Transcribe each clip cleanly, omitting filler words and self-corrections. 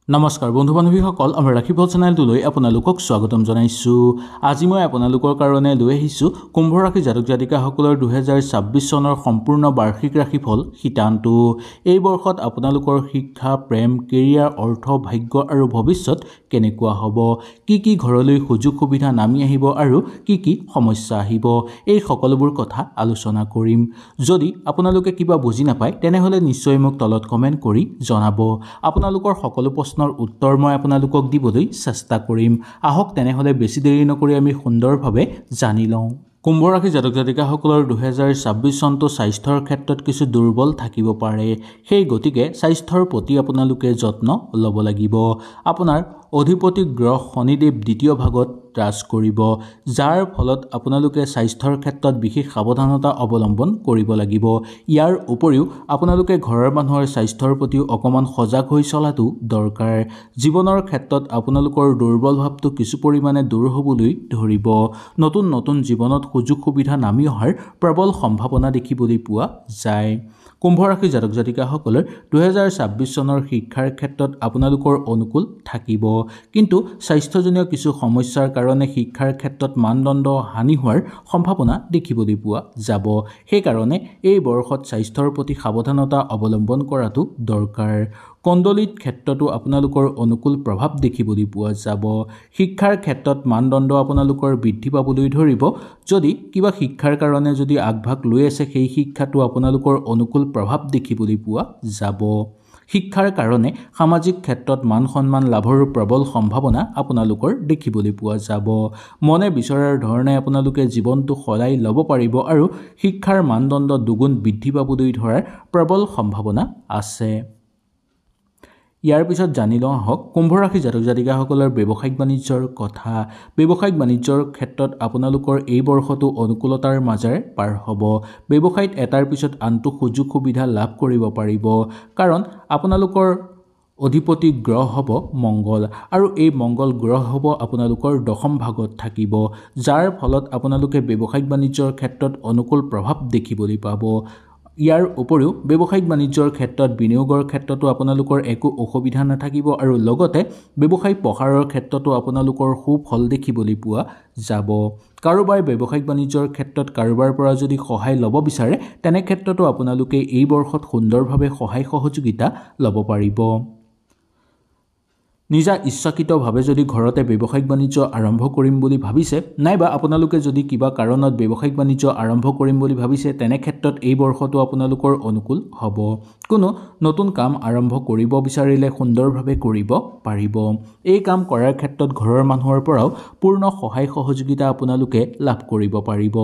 নমস্কাৰ বন্ধু বান্ধৱীসকল, আমাৰ ৰাখিব চেনেলটোলৈ আপোনালোকক স্বাগতম জনাইছোঁ। আজি মই আপোনালোকৰ কাৰণে লৈ আহিছোঁ কুম্ভ ৰাশি জাতক জাতিকাসকলৰ 2026 চনৰ সম্পূৰ্ণ বাৰ্ষিক ৰাশিফল শীতান্তু। এই বৰ্ষত আপোনালোকৰ শিক্ষা, প্ৰেম, কেৰিয়াৰ, অৰ্থ, ভাগ্য আৰু ভৱিষ্যত কেনেকুৱা হ'ব, কি ঘৰলৈ সুযোগ সুবিধা নামি আহিব আৰু কি সমস্যা আহিব, এই সকলোবোৰ কথা আলোচনা কৰিম। যদি আপোনালোকে কিবা বুজি নাপায় তেনেহ'লে নিশ্চয় মোক তলত কমেণ্ট কৰি জনাব। আপোনালোকৰ সকলো প্ৰশ্নৰ উত্তৰ মই আপোনালোকক দিবলৈ চেষ্টা কৰিম। আহক তেনেহ'লে বেছি দেৰি নকৰি আমি সুন্দৰভাৱে জানি লওঁ। কুম্ভ ৰাশি জাতক জাতিকাসকলৰ 2026 চনটো স্বাস্থ্যৰ ক্ষেত্ৰত কিছু দুৰ্বল থাকিব পাৰে। সেই গতিকে স্বাস্থ্যৰ প্ৰতি আপোনালোকে যত্ন ল'ব লাগিব। আপোনাৰ অধিপতি গ্ৰহ শনিদেৱ দ্বিতীয় ভাগত ৰাজ কৰিব, যাৰ ফলত আপোনালোকে স্বাস্থ্যৰ ক্ষেত্ৰত বিশেষ সাৱধানতা অৱলম্বন কৰিব লাগিব। ইয়াৰ উপৰিও আপোনালোকে ঘৰৰ মানুহৰ স্বাস্থ্যৰ প্ৰতিও অকণমান সজাগ হৈ চলাটো দৰকাৰ। জীৱনৰ ক্ষেত্ৰত আপোনালোকৰ দুৰ্বল ভাৱটো কিছু পৰিমাণে দূৰ হ'বলৈ ধৰিব। নতুন জীৱনত সুযোগ সুবিধা নামি অহাৰ প্ৰবল সম্ভাৱনা দেখিবলৈ পোৱা যায়। কুম্ভ ৰাশি জাতক জাতিকাসকলৰ 2026 চনৰ শিক্ষাৰ ক্ষেত্ৰত আপোনালোকৰ অনুকূল থাকিব, কিন্তু স্বাস্থ্যজনীয় কিছু সমস্যাৰ কাৰণে শিক্ষাৰ ক্ষেত্ৰত মানদণ্ড হানি হোৱাৰ সম্ভাৱনা দেখিবলৈ পোৱা যাব। সেইকাৰণে এই বৰ্ষত স্বাস্থ্যৰ প্ৰতি সাৱধানতা অৱলম্বন কৰাটো দৰকাৰ। কুণ্ডলীত ক্ষেত্ৰতো আপোনালোকৰ অনুকূল প্ৰভাৱ দেখিবলৈ পোৱা যাব। শিক্ষাৰ ক্ষেত্ৰত মানদণ্ড আপোনালোকৰ বৃদ্ধি পাবলৈ ধৰিব। যদি কিবা শিক্ষাৰ কাৰণে যদি আগভাগ লৈ আছে, সেই শিক্ষাটো আপোনালোকৰ অনুকূল প্ৰভাৱ দেখিবলৈ পোৱা যাব। শিক্ষাৰ কাৰণে সামাজিক ক্ষেত্ৰত মান সন্মান লাভৰ প্ৰবল সম্ভাৱনা আপোনালোকৰ দেখিবলৈ পোৱা যাব। মনে বিচৰাৰ ধৰণে আপোনালোকে জীৱনটো সলাই ল'ব পাৰিব আৰু শিক্ষাৰ মানদণ্ড দুগুণ বৃদ্ধি পাবলৈ ধৰাৰ প্ৰবল সম্ভাৱনা আছে। ইয়াৰ পিছত জানি লওঁ আহক কুম্ভ ৰাশি জাতক জাতিকাসকলৰ ব্যৱসায়িক বাণিজ্যৰ কথা। ব্যৱসায়িক বাণিজ্যৰ ক্ষেত্ৰত আপোনালোকৰ এই বৰ্ষটো অনুকূলতাৰ মাজেৰে পাৰ হ'ব। ব্যৱসায়ত এটাৰ পিছত আনটো সুযোগ সুবিধা লাভ কৰিব পাৰিব, কাৰণ আপোনালোকৰ অধিপতি গ্ৰহ হ'ব মংগল, আৰু এই মংগল গ্ৰহ হ'ব আপোনালোকৰ দশম ভাগত থাকিব, যাৰ ফলত আপোনালোকে ব্যৱসায়িক বাণিজ্যৰ ক্ষেত্ৰত অনুকূল প্ৰভাৱ দেখিবলৈ পাব। ইয়াৰ উপৰিও ব্যৱসায়িক বাণিজ্যৰ ক্ষেত্ৰত বিনিয়োগৰ ক্ষেত্ৰতো আপোনালোকৰ একো অসুবিধা নাথাকিব, আৰু লগতে ব্যৱসায় প্ৰসাৰৰ ক্ষেত্ৰতো আপোনালোকৰ সুফল দেখিবলৈ পোৱা যাব। কাৰোবাৰ ব্যৱসায়িক বাণিজ্যৰ ক্ষেত্ৰত কাৰোবাৰ পৰা যদি সহায় ল'ব বিচাৰে, তেনে ক্ষেত্ৰতো আপোনালোকে এই বৰ্ষত সুন্দৰভাৱে সহায় সহযোগিতা ল'ব পাৰিব। নিজা ইচ্ছাকৃতভাৱে যদি ঘৰতে ব্যৱসায়িক বাণিজ্য আৰম্ভ কৰিম বুলি ভাবিছে, নাইবা আপোনালোকে যদি কিবা কাৰণত ব্যৱসায়িক বাণিজ্য আৰম্ভ কৰিম বুলি ভাবিছে, তেনে ক্ষেত্ৰত এই বৰ্ষটো আপোনালোকৰ অনুকূল হ'ব। কোনো নতুন কাম আৰম্ভ কৰিব বিচাৰিলে সুন্দৰভাৱে কৰিব পাৰিব। এই কাম কৰাৰ ক্ষেত্ৰত ঘৰৰ মানুহৰ পৰাও পূৰ্ণ সহায় সহযোগিতা আপোনালোকে লাভ কৰিব পাৰিব।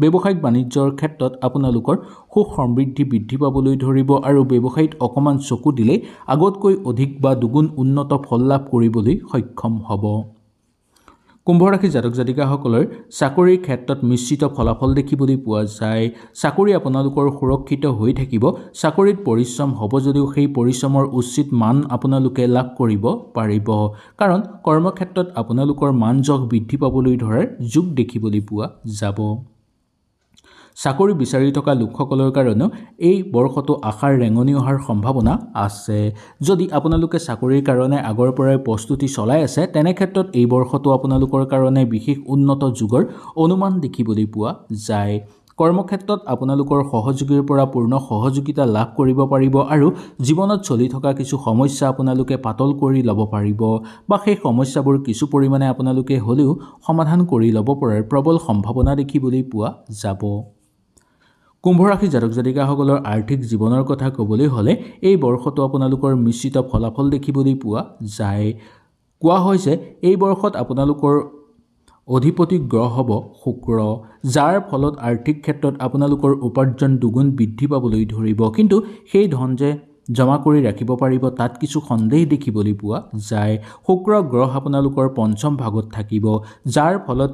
ব্যৱসায়িক বাণিজ্যৰ ক্ষেত্ৰত আপোনালোকৰ সুখ সমৃদ্ধি বৃদ্ধি পাবলৈ ধৰিব, আৰু ব্যৱসায়ত অকণমান চকু দিলে আগতকৈ অধিক বা দুগুণ উন্নত ফল লাভ কৰিবলৈ সক্ষম হ'ব। কুম্ভ ৰাশি জাতক জাতিকাসকলৰ চাকৰিৰ ক্ষেত্ৰত মিশ্ৰিত ফলাফল দেখিবলৈ পোৱা যায়। চাকৰি আপোনালোকৰ সুৰক্ষিত হৈ থাকিব। চাকৰিত পৰিশ্ৰম হ'ব যদিও সেই পৰিশ্ৰমৰ উচিত মান আপোনালোকে লাভ কৰিব পাৰিব, কাৰণ কৰ্মক্ষেত্ৰত আপোনালোকৰ মান যশ বৃদ্ধি পাবলৈ ধৰাৰ যোগ দেখিবলৈ পোৱা যাব। চাকৰি বিচাৰি থকা লোকসকলৰ কাৰণেও এই বৰ্ষটো আশাৰ ৰেঙনি অহাৰ সম্ভাৱনা আছে। যদি আপোনালোকে চাকৰিৰ কাৰণে আগৰ পৰাই প্ৰস্তুতি চলাই আছে, তেনে ক্ষেত্ৰত এই বৰ্ষটো আপোনালোকৰ কাৰণে বিশেষ উন্নত যুগৰ অনুমান দেখিবলৈ পোৱা যায়। কৰ্মক্ষেত্ৰত আপোনালোকৰ সহযোগীৰ পৰা পূৰ্ণ সহযোগিতা লাভ কৰিব পাৰিব, আৰু জীৱনত চলি থকা কিছু সমস্যা আপোনালোকে পাতল কৰি ল'ব পাৰিব, বা সেই সমস্যাবোৰ কিছু পৰিমাণে আপোনালোকে হ'লেও সমাধান কৰি ল'ব পৰাৰ প্ৰবল সম্ভাৱনা দেখিবলৈ পোৱা যাব। কুম্ভ ৰাশি জাতক জাতিকাসকলৰ আৰ্থিক জীৱনৰ কথা ক'বলৈ হ'লে এই বৰ্ষটো আপোনালোকৰ মিশ্ৰিত ফলাফল দেখিবলৈ পোৱা যায়। কোৱা হৈছে এই বৰ্ষত আপোনালোকৰ অধিপতি গ্ৰহ হ'ব শুক্ৰ, যাৰ ফলত আৰ্থিক ক্ষেত্ৰত আপোনালোকৰ উপাৰ্জন দুগুণ বৃদ্ধি পাবলৈ ধৰিব, কিন্তু সেই ধন যে জমা কৰি ৰাখিব পাৰিব তাত কিছু সন্দেহ দেখিবলৈ পোৱা যায়। শুক্ৰ গ্ৰহ আপোনালোকৰ পঞ্চম ভাগত থাকিব, যাৰ ফলত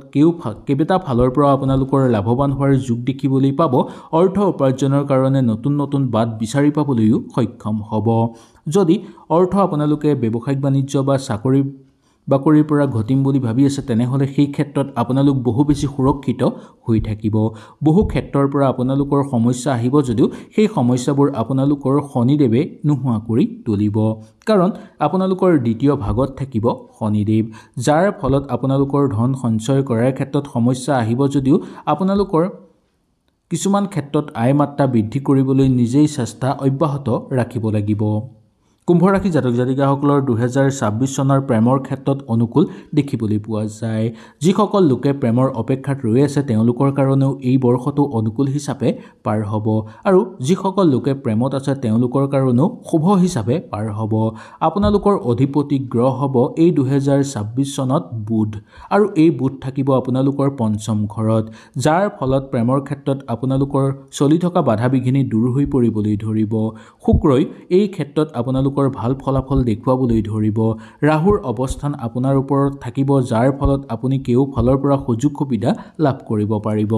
কেইবাটা ফালৰ পৰা আপোনালোকৰ লাভৱান হোৱাৰ যোগ দেখিবলৈ পাব। অৰ্থ উপাৰ্জনৰ কাৰণে নতুন বাট বিচাৰি পাবলৈও সক্ষম হ'ব। যদি অৰ্থ আপোনালোকে ব্যৱসায়িক বাণিজ্য বা চাকৰি বাকৰিৰ পৰা ঘটিম বুলি ভাবি আছে তেনেহলে সেই ক্ষেত্ৰত আপোনালোক বহু বেছি সুৰক্ষিত হৈ থাকিব বহু ক্ষেত্ৰৰ পৰা আপোনালোকৰ সমস্যা আহিব যদিও সেই সমস্যাবোৰ আপোনালোকৰ শনিদেৱে নোহোৱা কৰি তুলিব কাৰণ আপোনালোকৰ দ্বিতীয় ভাগত থাকিব শনিদেৱ যাৰ ফলত আপোনালোকৰ ধন সঞ্চয় কৰাৰ ক্ষেত্ৰত সমস্যা আহিব যদিও আপোনালোকৰ কিছুমান ক্ষেত্ৰত আয় মাত্ৰা বৃদ্ধি কৰিবলৈ নিজেই চেষ্টা অব্যাহত ৰাখিব লাগিব কুম্ভ ৰাশি জাতক জাতিকাসকলৰ 2026 চনৰ প্ৰেমৰ ক্ষেত্ৰত অনুকূল দেখিবলৈ পোৱা যায় যিসকল লোকে প্ৰেমৰ অপেক্ষাত ৰৈ আছে তেওঁলোকৰ কাৰণেও এই বৰ্ষটো অনুকূল হিচাপে পাৰ হ'ব আৰু যিসকল লোকে প্ৰেমত আছে তেওঁলোকৰ কাৰণেও শুভ হিচাপে পাৰ হ'ব আপোনালোকৰ অধিপতি গ্ৰহ হ'ব এই 2026 চনত বুধ আৰু এই বুধ থাকিব আপোনালোকৰ পঞ্চম ঘৰত যাৰ ফলত প্ৰেমৰ ক্ষেত্ৰত আপোনালোকৰ চলি থকা বাধা বিঘিনি দূৰ হৈ পৰিবলৈ ধৰিব শুক্ৰই এই ক্ষেত্ৰত আপোনালোকৰ ভাল ফলাফল দেখুৱাবলৈ ধৰিব ৰাহুৰ অৱস্থান আপোনাৰ ওপৰত থাকিব যাৰ ফলত আপুনি কেও ফালৰ পৰা সুযোগ সুবিধা লাভ কৰিব পাৰিব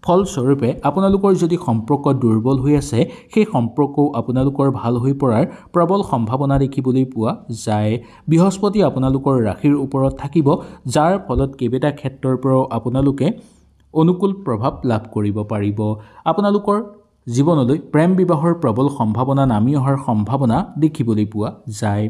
ফলস্বৰূপে আপোনালোকৰ যদি সম্পৰ্ক দুৰ্বল হৈ আছে সেই সম্পৰ্কও আপোনালোকৰ ভাল হৈ পৰাৰ প্ৰবল সম্ভাৱনা দেখিবলৈ পোৱা যায় বৃহস্পতি আপোনালোকৰ ৰাশিৰ ওপৰত থাকিব যাৰ ফলত কেইবাটা ক্ষেত্ৰৰ পৰাও আপোনালোকে অনুকূল প্ৰভাৱ লাভ কৰিব পাৰিব আপোনালোকৰ জীৱনলৈ প্ৰেম বিবাহৰ প্ৰবল সম্ভাৱনা নামি অহাৰ সম্ভাৱনা দেখিবলৈ পোৱা যায়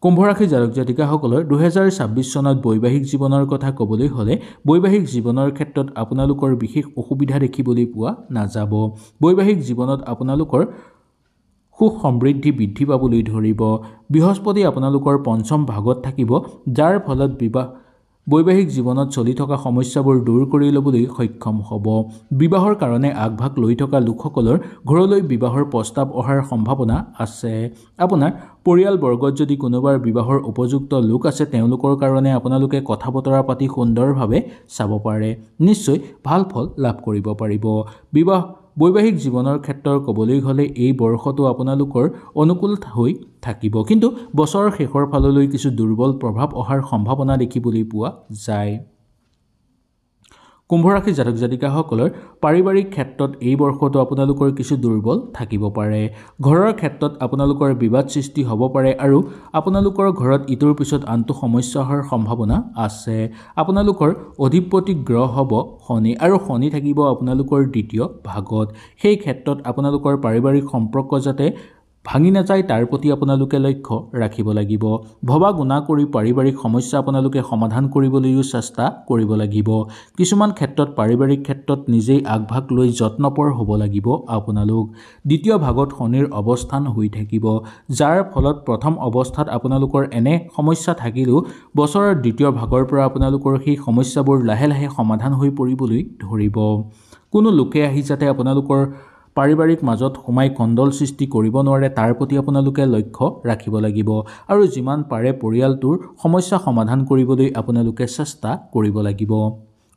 কুম্ভ ৰাশি জাতক জাতিকাসকলৰ 2026 চনত বৈবাহিক জীৱনৰ কথা ক'বলৈ হ'লে বৈবাহিক জীৱনৰ ক্ষেত্ৰত আপোনালোকৰ বিশেষ অসুবিধা দেখিবলৈ পোৱা নাযাব বৈবাহিক জীৱনত আপোনালোকৰ সুখ সমৃদ্ধি বৃদ্ধি পাবলৈ ধৰিব বৃহস্পতি আপোনালোকৰ পঞ্চম ভাগত থাকিব যাৰ ফলত বৈবাহিক জীৱনত চলি থকা সমস্যাবোৰ দূৰ কৰি ল'বলৈ সক্ষম হ'ব বিবাহৰ কাৰণে আগভাগ লৈ থকা লোকসকলৰ ঘৰলৈ বিবাহৰ প্ৰস্তাৱ অহাৰ সম্ভাৱনা আছে আপোনাৰ পৰিয়ালবৰ্গত যদি কোনোবাৰ বিবাহৰ উপযুক্ত লোক আছে তেওঁলোকৰ কাৰণে আপোনালোকে কথা বতৰা পাতি সুন্দৰভাৱে চাব পাৰে নিশ্চয় ভাল ফল লাভ কৰিব পাৰিব বৈবাহিক জীৱনৰ ক্ষেত্ৰত ক'বলৈ হ'লে এই বৰ্ষটো আপোনালোকৰ অনুকূল হৈ থাকিব কিন্তু বছৰৰ শেষৰ ফাললৈ কিছু দুৰ্বল প্ৰভাৱ অহাৰ সম্ভাৱনা দেখিবলৈ পোৱা যায় কুম্ভ ৰাশি জাতক জাতিকাসকলৰ পাৰিবাৰিক ক্ষেত্ৰত এই বৰ্ষটো আপোনালোকৰ কিছু দুৰ্বল থাকিব পাৰে ঘৰৰ ক্ষেত্ৰত আপোনালোকৰ বিবাদ সৃষ্টি হ'ব পাৰে আৰু আপোনালোকৰ ঘৰত ইটোৰ পিছত আনটো সমস্যা হোৱাৰ সম্ভাৱনা আছে আপোনালোকৰ অধিপতি গ্ৰহ হ'ব শনি আৰু শনি থাকিব আপোনালোকৰ দ্বিতীয় ভাগত সেই ক্ষেত্ৰত আপোনালোকৰ পাৰিবাৰিক সম্পৰ্ক যাতে ভাঙি নাযায় তাৰ প্ৰতি আপোনালোকে লক্ষ্য ৰাখিব লাগিব ভবা গুণা কৰি পাৰিবাৰিক সমস্যা আপোনালোকে সমাধান কৰিবলৈও চেষ্টা কৰিব লাগিব কিছুমান ক্ষেত্ৰত পাৰিবাৰিক ক্ষেত্ৰত নিজেই আগভাগ লৈ যত্নপৰ হ'ব লাগিব আপোনালোক দ্বিতীয় ভাগত শনিৰ অৱস্থান হৈ থাকিব যাৰ ফলত প্ৰথম অৱস্থাত আপোনালোকৰ এনে সমস্যা থাকিলেও বছৰৰ দ্বিতীয় ভাগৰ পৰা আপোনালোকৰ সেই সমস্যাবোৰ লাহে লাহে সমাধান হৈ পৰিবলৈ ধৰিব কোনো লোকে আহি যাতে আপোনালোকৰ পাৰিবাৰিক মাজত সোমাই কণ্ডল সৃষ্টি কৰিব নোৱাৰে তাৰ প্ৰতি আপোনালোকে লক্ষ্য ৰাখিব লাগিব আৰু যিমান পাৰে পৰিয়ালটোৰ সমস্যা সমাধান কৰিবলৈ আপোনালোকে চেষ্টা কৰিব লাগিব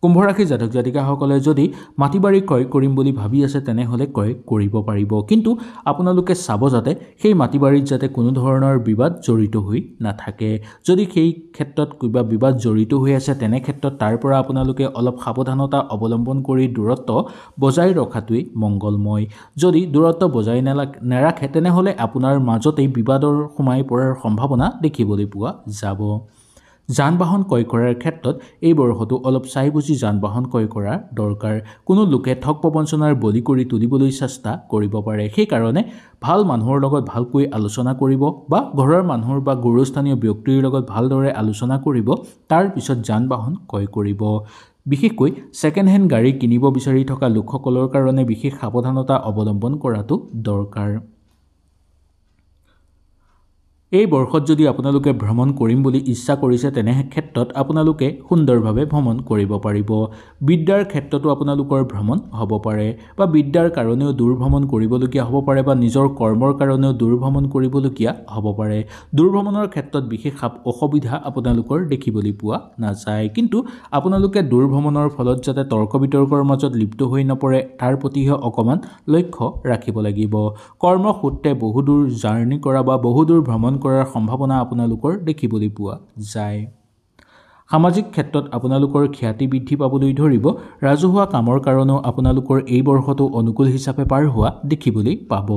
কুম্ভ ৰাশি জাতক জাতিকাসকলে যদি মাটি বাৰী ক্ৰয় কৰিম বুলি ভাবি আছে তেনেহলে ক্ৰয় কৰিব পাৰিব কিন্তু আপোনালোকে চাব যাতে সেই মাটি বাৰীত যাতে কোনো ধৰণৰ বিবাদ জড়িত হৈ নাথাকে যদি সেই ক্ষেত্ৰত কিবা বিবাদ জড়িত হৈ আছে তেনে ক্ষেত্ৰত তাৰ পৰা আপোনালোকে অলপ সাৱধানতা অৱলম্বন কৰি দূৰত্ব বজাই ৰখাটোই মংগলময় যদি দূৰত্ব বজাই নাৰাখে তেনেহলে আপোনাৰ মাজতেই বিবাদৰ সোমাই পৰাৰ সম্ভাৱনা দেখিবলৈ পোৱা যাব যান বাহন ক্ৰয় কৰাৰ ক্ষেত্ৰত এই বৰ্ষটো অলপ চাই বুজি যান বাহন ক্ৰয় কৰা দৰকাৰ কোনো লোকে ঠগ প্ৰবঞ্চনাৰ বলি কৰি তুলিবলৈ চেষ্টা কৰিব পাৰে সেই কাৰণে ভাল মানুহৰ লগত ভালকৈ আলোচনা কৰিব বা ঘৰৰ মানুহৰ বা গুৰুস্থানীয় ব্যক্তিৰ লগত ভালদৰে আলোচনা কৰিব তাৰ পিছত যান বাহন ক্ৰয় কৰিব বিশেষকৈ সেকেন্ড হেণ্ড গাড়ী কিনিব বিচাৰি থকা লোকসকলৰ কাৰণে বিশেষ সাৱধানতা অৱলম্বন কৰাটো দৰকাৰ এই বৰ্ষত যদি আপোনালোকে ভ্ৰমণ কৰিম বুলি ইচ্ছা কৰিছে তেনে ক্ষেত্ৰত আপোনালোকে সুন্দৰভাৱে ভ্ৰমণ কৰিব পাৰিব বিদ্যাৰ ক্ষেত্ৰতো আপোনালোকৰ ভ্ৰমণ হ'ব পাৰে বা বিদ্যাৰ কাৰণেও দূৰ ভ্ৰমণ কৰিবলগীয়া হ'ব পাৰে বা নিজৰ কৰ্মৰ কাৰণেও দূৰ ভ্ৰমণ কৰিবলগীয়া হ'ব পাৰে দূৰ ভ্ৰমণৰ ক্ষেত্ৰত বিশেষ অসুবিধা আপোনালোকৰ দেখিবলৈ পোৱা নাযায় কিন্তু আপোনালোকে দূৰ ভ্ৰমণৰ ফলত যাতে তৰ্ক বিতৰ্কৰ মাজত লিপ্ত হৈ নপৰে তাৰ প্ৰতিহে অকমান লক্ষ্য ৰাখিব লাগিব কৰ্মসূত্ৰে বহুদূৰ জাৰ্ণি কৰা বা বহুদূৰ ভ্ৰমণ কৰাৰ সম্ভাৱনা আপোনালোকৰ দেখিবলৈ পোৱা যায় সামাজিক ক্ষেত্ৰত আপোনালোকৰ খ্যাতি বৃদ্ধি পাবলৈ ধৰিব ৰাজহুৱা কামৰ কাৰণেও আপোনালোকৰ এই বৰ্ষটো অনুকূল হিচাপে পাৰ হোৱা দেখিবলৈ পাব